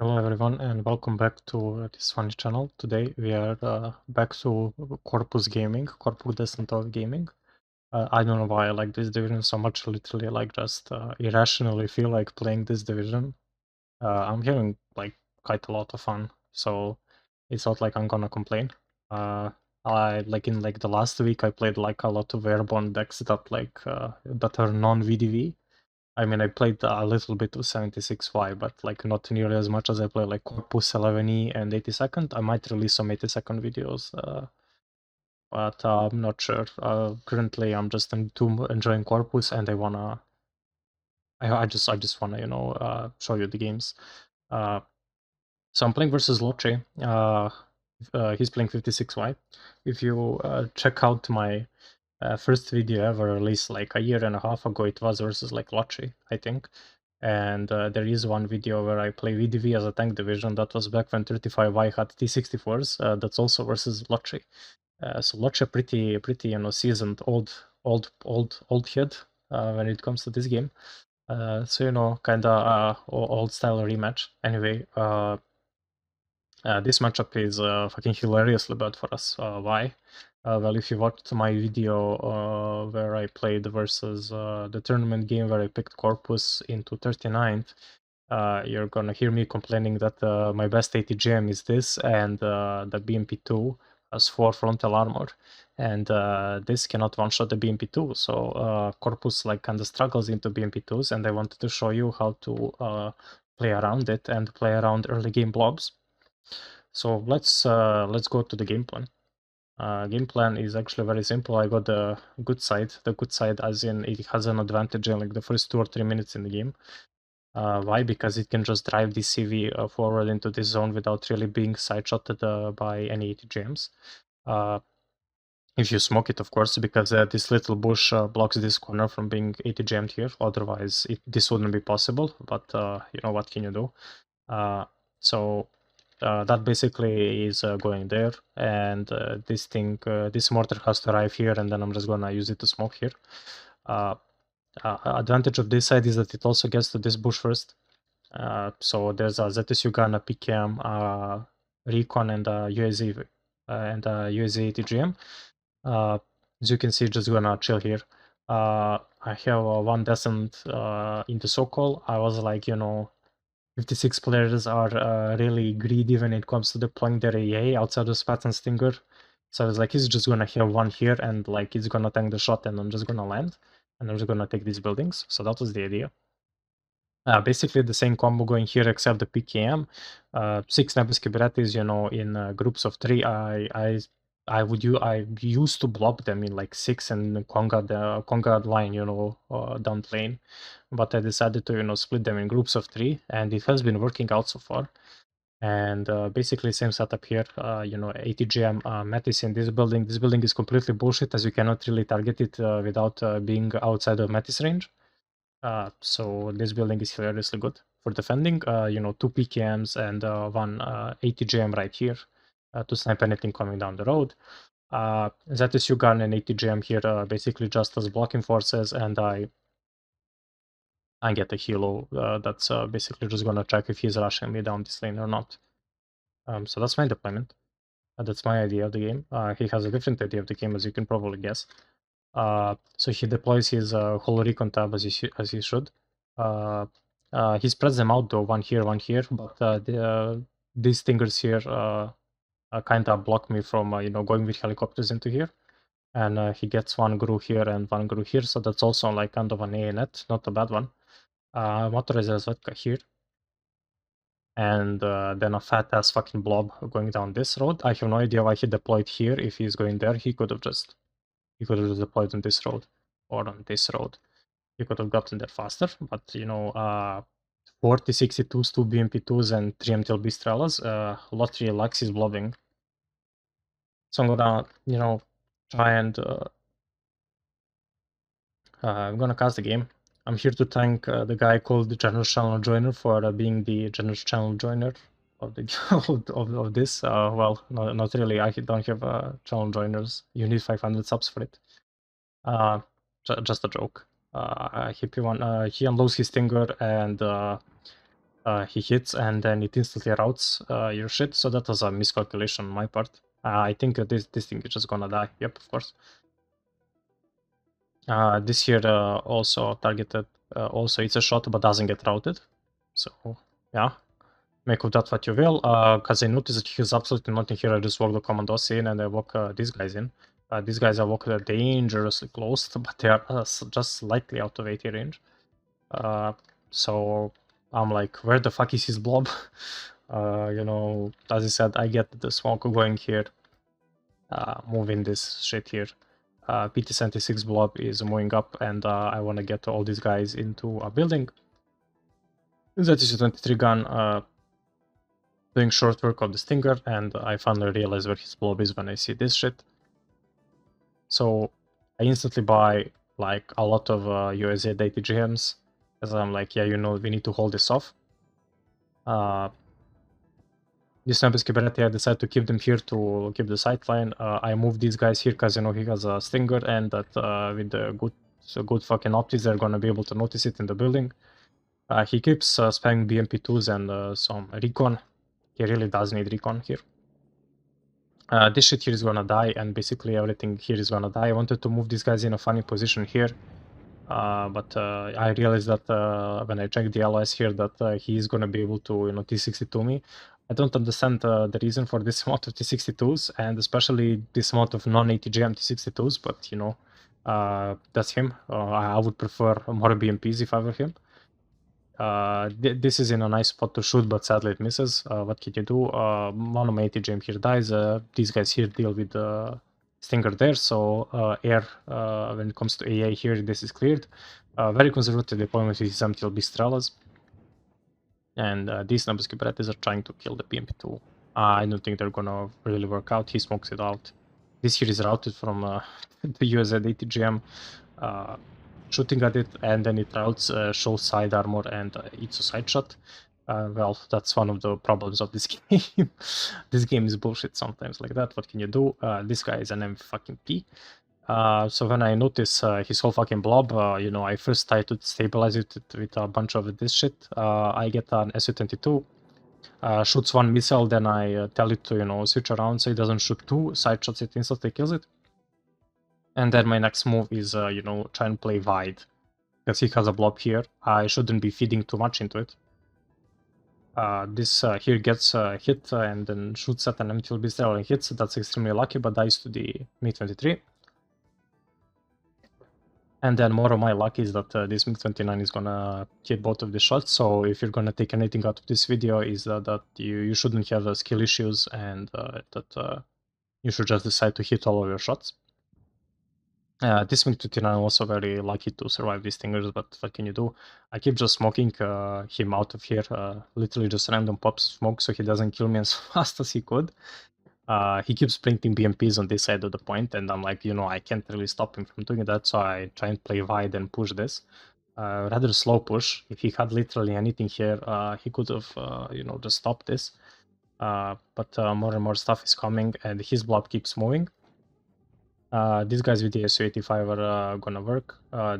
Hello everyone and welcome back to this funny channel. Today we are back to Corpus Descent of Gaming. I don't know why I like this division so much, literally like just irrationally feel like playing this division. I'm having like quite a lot of fun, so it's not like I'm gonna complain. I like in like the last week I played like a lot of airborne decks that are non-VDV. I mean, I played a little bit of 76Y, but like not nearly as much as I play like Corpus 11E and 82nd. I might release some 82nd videos, but I'm not sure. Currently, I'm just enjoying Corpus, and I just wanna show you the games. Uh, so I'm playing versus Loche. He's playing 56Y. If you check out my first video ever released like a year and a half ago, it was versus like Loche, I think. And there is one video where I play VDV as a tank division. That was back when 35Y had T64s. That's also versus Loche. So Loche pretty seasoned old head when it comes to this game. So kind of old style rematch. Anyway, this matchup is fucking hilariously bad for us. Why? Well, if you watched my video where I played versus the tournament game where I picked Corpus into 39th, you're gonna hear me complaining that my best ATGM is this, and that BMP2 has 4 frontal armor, and this cannot one-shot the BMP2. So Corpus like kind of struggles into BMP2s, and I wanted to show you how to play around it and play around early game blobs. So let's go to the game plan. Game plan is actually very simple. I got the good side. The good side as in it has an advantage in like the first 2 or 3 minutes in the game. Why? Because it can just drive the CV forward into this zone without really being side-shotted by any ATGMs. If you smoke it, of course, because this little bush blocks this corner from being ATGM'd here. Otherwise, this wouldn't be possible. But you know, what can you do? So that basically is going there, and this mortar has to arrive here, and then I'm just gonna use it to smoke here. Advantage of this side is that it also gets to this bush first. So there's a ZSU gun, a PKM, Recon, and a UAZ ATGM. As you can see, just gonna chill here. I have one descent into Sokol. I was like, 56 players are really greedy when it comes to deploying their AA outside of Spat and Stinger. So I was like, he's just gonna have one here and like he's gonna tank the shot and I'm just gonna land and I'm just gonna take these buildings. So that was the idea. Basically the same combo going here except the PKM. 6 Nebus Kiberatis, in groups of 3. I used to blob them in like 6 and Konga line, down lane. But I decided to, split them in groups of 3 and it has been working out so far. And basically same setup here, ATGM Metis in this building. This building is completely bullshit as you cannot really target it without being outside of Metis range. So this building is hilariously good for defending. 2 PKMs and one ATGM right here to snipe anything coming down the road. ZSU gun and ATGM here basically just as blocking forces, and I get a helo that's basically just gonna check if he's rushing me down this lane or not. So that's my deployment. That's my idea of the game. He has a different idea of the game, as you can probably guess. So he deploys his whole recon tab as he should. He spreads them out though, one here, but these stingers here kind of block me from going with helicopters into here. And he gets one Gru here and one Gru here, so that's also like kind of an A net, not a bad one. Motorizer Zvetka here. And then a fat ass fucking blob going down this road. I have no idea why he deployed here. If he's going there, he could have just deployed on this road or on this road. He could have gotten there faster, but 40 62s, 2 BMP2s, and 3 MTLB Strelas, Lottery Lux is blobbing. So I'm gonna, try and I'm gonna cast the game. I'm here to thank the guy called the General Channel Joiner for being the General Channel Joiner of the of this. Well, not really. I don't have channel joiners. You need 500 subs for it. Just a joke. He unloads his stinger and he hits and then it instantly routes your shit. So that was a miscalculation on my part. I think this thing is just gonna die. Yep, of course. This here also targeted. Also, it's a shot but doesn't get routed. So yeah, make of that what you will. Because I noticed that he's absolutely nothing here. I just walk the commandos in and I walk these guys in. These guys are walking dangerously close, but they are just slightly out of 80 range. So I'm like, where the fuck is his blob? You know, as I said, I get the smoke going here, moving this shit here. PT-76 blob is moving up, and I want to get all these guys into a building. That is a 23 gun doing short work of the Stinger, and I finally realize where his blob is when I see this shit. So I instantly buy like a lot of USZ ATGMs, as I'm like, yeah, you know, we need to hold this off. This time I decided to keep them here to keep the sightline. I moved these guys here because, you know, he has a Stinger, and that with the good fucking optics, they're gonna be able to notice it in the building. He keeps spamming BMP2s and some recon. He really does need recon here. This shit here is gonna die, and basically everything here is gonna die. I wanted to move these guys in a funny position here, but I realized that when I checked the LOS here that he is gonna be able to, you know, T62 me. I don't understand the reason for this amount of T62s, and especially this amount of non-ATGM T62s, but you know, that's him. I would prefer more BMPs if I were him. This is in a nice spot to shoot, but sadly it misses. What can you do? One of my ATGM here dies. These guys here deal with the Stinger there, so air, when it comes to AA here, this is cleared. Very conservative deployment with his MTLB Strelas. And these numbers Kubernetes are trying to kill the BMP2. I don't think they're gonna really work out. He smokes it out. This here is routed from the USZ ATGM, shooting at it, and then it routes, shows side armor, and it's a side shot. Well, that's one of the problems of this game. This game is bullshit sometimes like that. What can you do? This guy is an M-fucking-P. So when I notice his whole fucking blob, you know, I first try to stabilize it with a bunch of this shit. I get an Su-22, shoots one missile, then I tell it to, you know, switch around so it doesn't shoot two, side shots it, instantly kills it. And then my next move is, you know, try and play wide. Because he has a blob here, I shouldn't be feeding too much into it. This here gets hit and then shoots at an MTLB Stella and hits. That's extremely lucky, but dies to the MiG-23. And then more of my luck is that this MiG-29 is gonna hit both of the shots. So if you're gonna take anything out of this video, is that you shouldn't have skill issues, and that you should just decide to hit all of your shots. This MiG-29 also very lucky to survive these stingers, but what can you do? I keep just smoking him out of here, literally just random pops of smoke so he doesn't kill me as fast as he could. He keeps printing BMPs on this side of the point, and I'm like, you know, I can't really stop him from doing that, so I try and play wide and push this. Rather slow push. If he had literally anything here, he could have, you know, just stopped this. But more and more stuff is coming, and his blob keeps moving. These guys with the Su-85 are gonna work.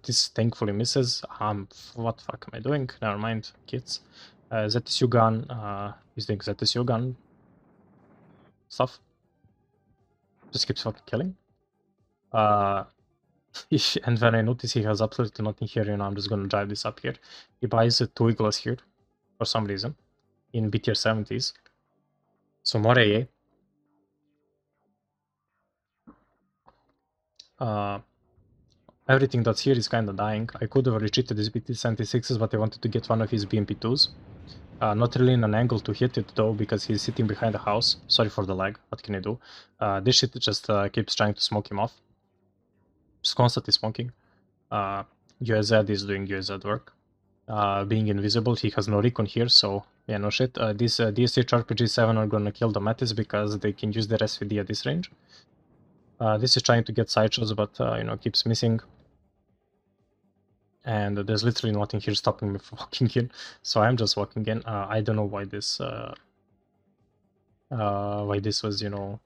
This thankfully misses. What the fuck am I doing? Never mind, kids. ZSU gun is doing ZSU gun stuff. Just keeps fucking killing. And when I notice he has absolutely nothing here, you know, I'm just gonna drive this up here. He buys 2 Eagles here for some reason in BTR 70s. So more AA. Everything that's here is kind of dying. I could have retreated his BT-76s, but I wanted to get one of his BMP2s. Not really in an angle to hit it though, because he's sitting behind the house. Sorry for the lag, what can I do? This shit just keeps trying to smoke him off. Just constantly smoking. USZ is doing USZ work. Being invisible, he has no recon here, so yeah, no shit. These DSH RPG-7 are gonna kill the Metis because they can use their SVD at this range. This is trying to get side shots, but you know, keeps missing. And there's literally nothing here stopping me from walking in, so I'm just walking in. I don't know why this was, you know.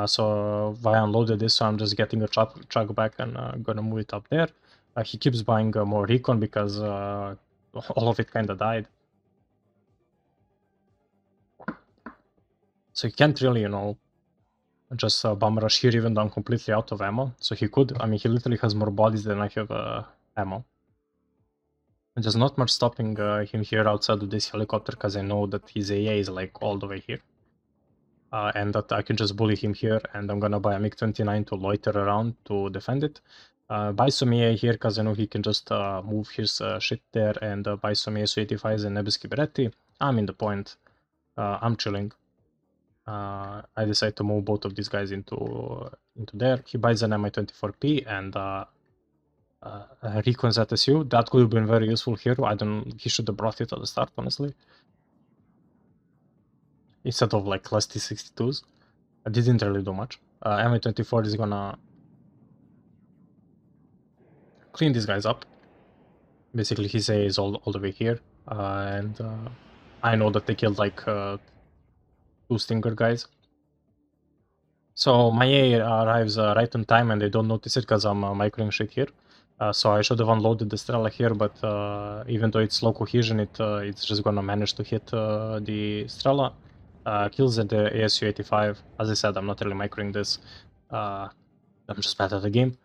So I unloaded this, so I'm just getting a truck back and gonna move it up there. He keeps buying more recon because all of it kinda died. So he can't really, you know, just bomb rush here even though I'm completely out of ammo. So he could, I mean, he literally has more bodies than I have ammo. And there's not much stopping him here outside of this helicopter because I know that his AA is like all the way here. And that I can just bully him here, and I'm gonna buy a MiG-29 to loiter around to defend it. Buy some EA here because I know he can just move his shit there, and buy some Su-85s and Nebeski Beretti. I'm in the point. I'm chilling. I decide to move both of these guys into there. He buys an Mi-24P and recons ZSU. That could have been very useful here. He should have brought it at the start, honestly. Instead of like less T-62s. I didn't really do much. Mi-24 is gonna clean these guys up. Basically, his A is all the way here. And I know that they killed like 2 Stinger guys. So my A arrives right on time and they don't notice it because I'm microing shit here. So I should have unloaded the Strela here, but even though it's low cohesion, it's just gonna manage to hit the Strela. Kills at the ASU-85. As I said, I'm not really microing this. I'm just bad at the game.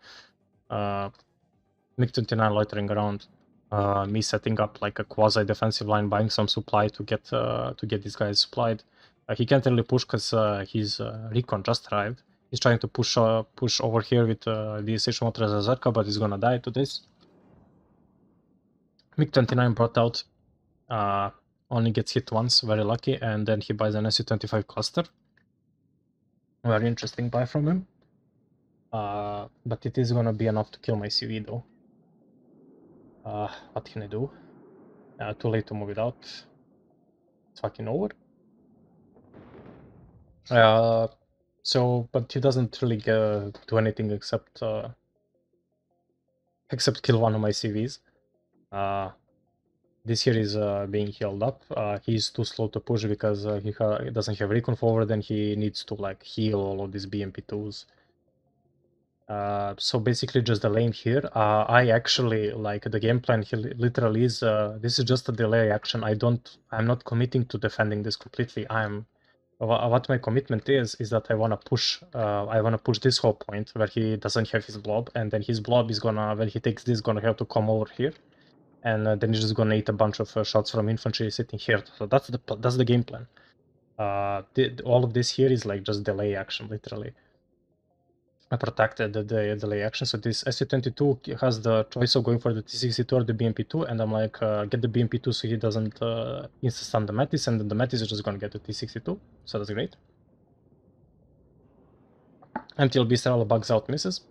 MiG-29 loitering around. Me setting up like a quasi-defensive line, buying some supply to get these guys supplied. He can't really push because his recon just arrived. He's trying to push over here with the station motor as a Zerka, but he's gonna die to this. MiG-29 brought out, only gets hit once, very lucky, and then he buys an Su-25 cluster. Very interesting buy from him. But it is gonna be enough to kill my CV though. What can I do? Too late to move it out. It's fucking over. So, but he doesn't really do anything except kill one of my CVs. This here is being held up. He's too slow to push because he doesn't have recon forward, and he needs to like heal all of these BMP2s. So basically just delaying here. I actually like the game plan here literally is this is just a delay action. I'm not committing to defending this completely. What my commitment is that I wanna push this whole point where he doesn't have his blob, and then his blob is gonna, when he takes this, gonna have to come over here, and then he's just gonna eat a bunch of shots from infantry sitting here. So that's the game plan. All of this here is like just delay action, literally. I protected the delay action. So this Su-22 has the choice of going for the T-62 or the BMP2, and I'm like, get the BMP2 so he doesn't insta-stun the Metis, and then the Metis is just gonna get the T-62. So that's great. MTLB Strela bugs out, misses.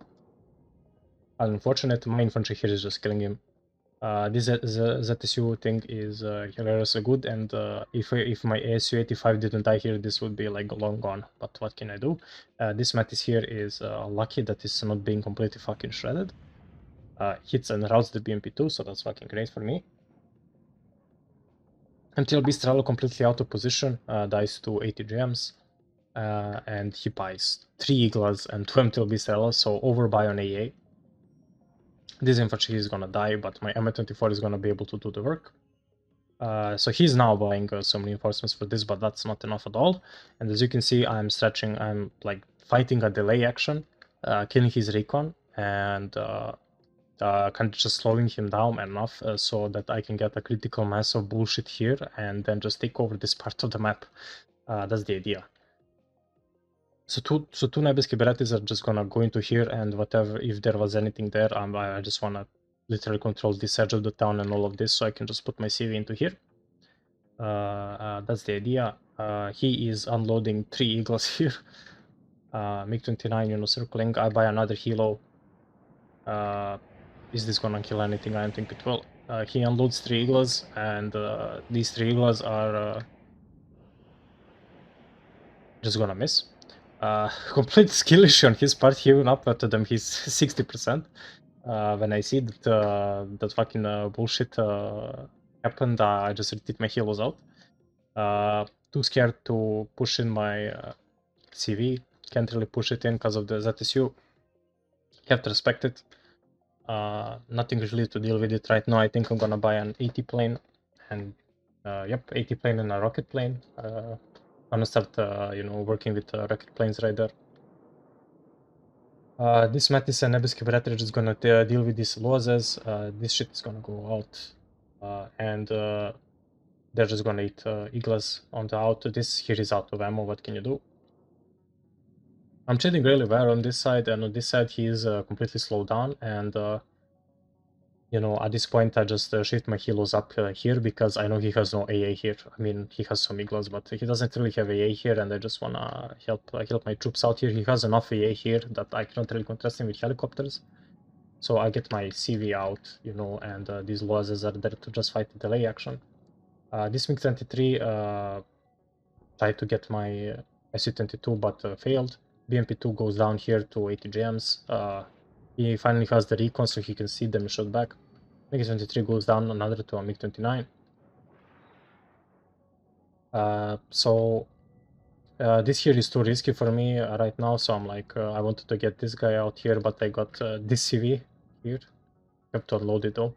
Unfortunate, my infantry here is just killing him. This ZSU thing is hilariously good, and if my ASU-85 didn't die here, this would be like long gone. But what can I do? This Metis here is lucky that it's not being completely fucking shredded. Hits and routes the BMP2, so that's fucking great for me. MTLB Strela completely out of position, dies to 80 gems, and he buys 3 Eagles and 2 MTLB Strela, so overbuy on AA. This infantry is gonna die, but my Mi-24 is gonna be able to do the work. So he's now buying some reinforcements for this, but that's not enough at all. And as you can see, I'm like fighting a delay action, killing his recon, and kind of just slowing him down enough so that I can get a critical mass of bullshit here, and then just take over this part of the map. That's the idea. So two Nebeski Berettis are just gonna go into here, and whatever, if there was anything there, I just wanna literally control this edge of the town and all of this, so I can just put my CV into here. That's the idea. He is unloading 3 Eagles here. MiG-29, you know, circling. I buy another helo. Is this gonna kill anything? I don't think it will. He unloads 3 Eagles, and these 3 Eagles are just gonna miss. Complete skill issue on his part. He went up to them. He's 60%. When I see that that fucking bullshit happened, I just retreat my helos out. Too scared to push in my CV. Can't really push it in because of the ZSU. Have to respect it. Nothing really to deal with it right now. I think I'm gonna buy an 80 plane, and yep, 80 plane and a rocket plane. I'm gonna start, you know, working with rocket planes right there. This Mattis and Nebeski Brettage is gonna deal with these losses. This shit is gonna go out, and they're just gonna eat Iglas on the out. This here is out of ammo. What can you do? I'm trading really well on this side, and on this side he is completely slowed down, and you know, at this point I just shift my helos up here because I know he has no AA here. I mean, he has some Iglas, but he doesn't really have AA here, and I just wanna help my troops out here. He has enough AA here that I cannot really contest him with helicopters. So I get my CV out, you know, and these losses are there to just fight the delay action. This MiG-23 tried to get my Su-22 but failed. BMP-2 goes down here to 80 GMs. He finally has the recon so he can see them shot back. MiG-23 goes down another to a MiG-29. This here is too risky for me right now, so I'm like, I wanted to get this guy out here, but I got this CV here. Have to unload it though.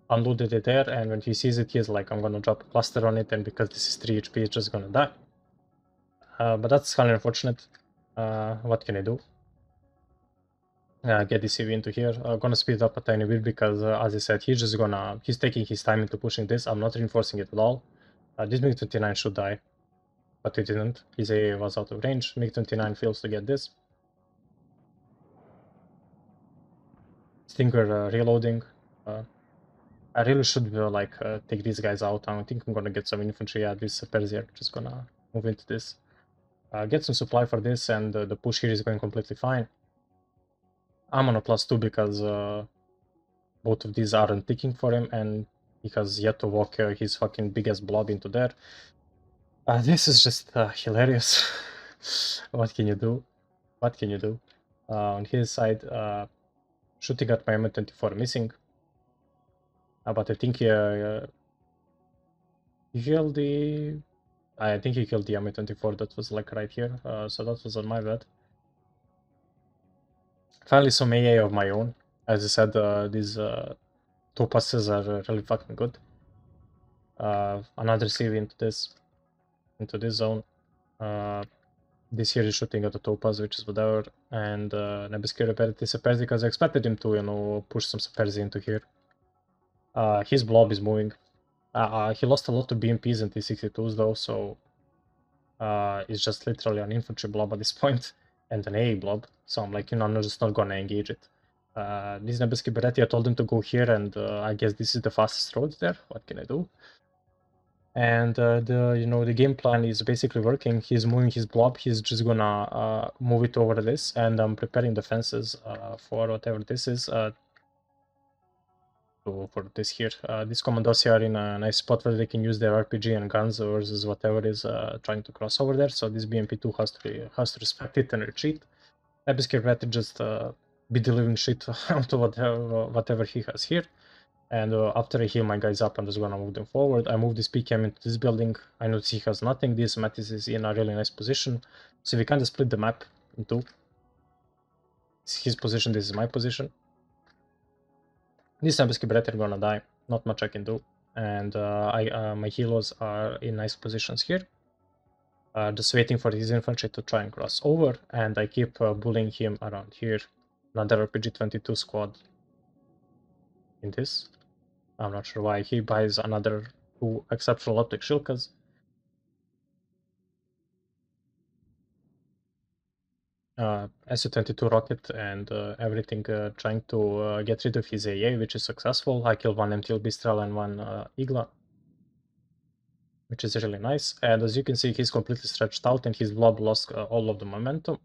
Unloaded it there, and when he sees it, he's like, I'm gonna drop a cluster on it, and because this is 3 HP, it's just gonna die. But that's kind of unfortunate. What can I do? Get the CV into here. I'm gonna speed up a tiny bit because, as I said, he's taking his time into pushing this. I'm not reinforcing it at all. This MiG-29 should die, but it didn't. His AA was out of range. MiG-29 fails to get this. Stinger reloading. I really should take these guys out. I think I'm gonna get some infantry. Yeah, this Persier just gonna move into this. Get some supply for this, and the push here is going completely fine. I'm on a +2 because both of these aren't ticking for him, and he has yet to walk his fucking biggest blob into there. This is just hilarious. What can you do? What can you do? On his side, shooting at my M24 missing. But I think he killed the... I think he killed the M24 that was like right here, so that was on my bad. Finally some AA of my own. As I said, these topazes are really fucking good. Another CV into this zone. This here is shooting at the topaz, which is whatever, and Nebeski repaired this Saperzi because I expected him to, you know, push some Saperzi into here. His blob is moving. He lost a lot of BMPs and T-62s though, so it's just literally an infantry blob at this point and an AA blob. So I'm like, you know, I'm just not gonna engage it. This Nebeski Beretti, I told him to go here, and I guess this is the fastest road there. What can I do? And the game plan is basically working. He's moving his blob. He's just gonna move it over this, and I'm preparing the fences for whatever this is. For this here, these commandos are in a nice spot where they can use their RPG and guns versus whatever is trying to cross over there. So this BMP2 has to respect it and retreat. Nebeski Beretti just be delivering shit onto whatever he has here. And after I heal my guys up, I'm just gonna move them forward. I move this PKM into this building. I notice he has nothing. This Mattis is in a really nice position. So we kind of split the map in two. This is his position, this is my position. This Nebeski Beretti are gonna die. Not much I can do. And my helos are in nice positions here. Just waiting for his infantry to try and cross over. And I keep bullying him around here. Another RPG-22 squad in this. I'm not sure why he buys another 2 exceptional optic shilkas. Su-22 rocket and everything trying to get rid of his AA, which is successful. I killed 1 MTL Bistral and 1 Igla, which is really nice. And as you can see, he's completely stretched out and his blob lost all of the momentum.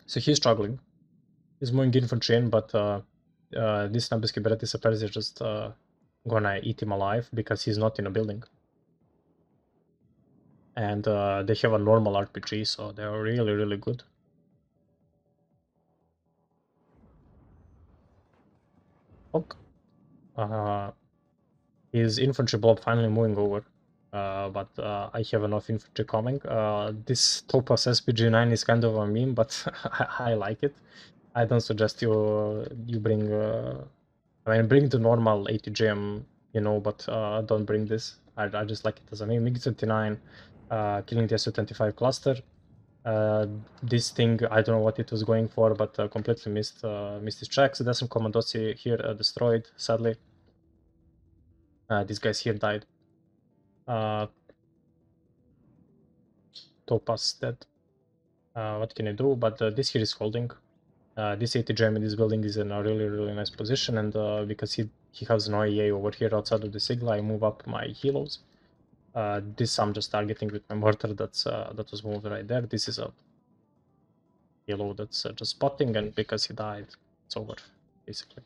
So he's struggling. He's moving infantry in, but this Nebeski Beretti Sappers are just gonna eat him alive because he's not in a building. And they have a normal RPG, so they're really, really good. Ok. His infantry blob finally moving over, but I have enough infantry coming. This Topaz SPG-9 is kind of a meme, but I like it. I don't suggest you bring. I mean, bring the normal ATGM, you know, but don't bring this. I just like it as a MiG-29, killing the Su-25 cluster. This thing, I don't know what it was going for, but completely missed his tracks. There's some commandosi here destroyed, sadly. These guys here died. Topaz dead. What can I do? But this here is holding. This ATGM in this building is in a really nice position, and because he has no EA over here outside of the Sigla, I move up my helos. This I'm just targeting with my mortar that was moved right there. This is a helo that's just spotting, and because he died, it's over, basically.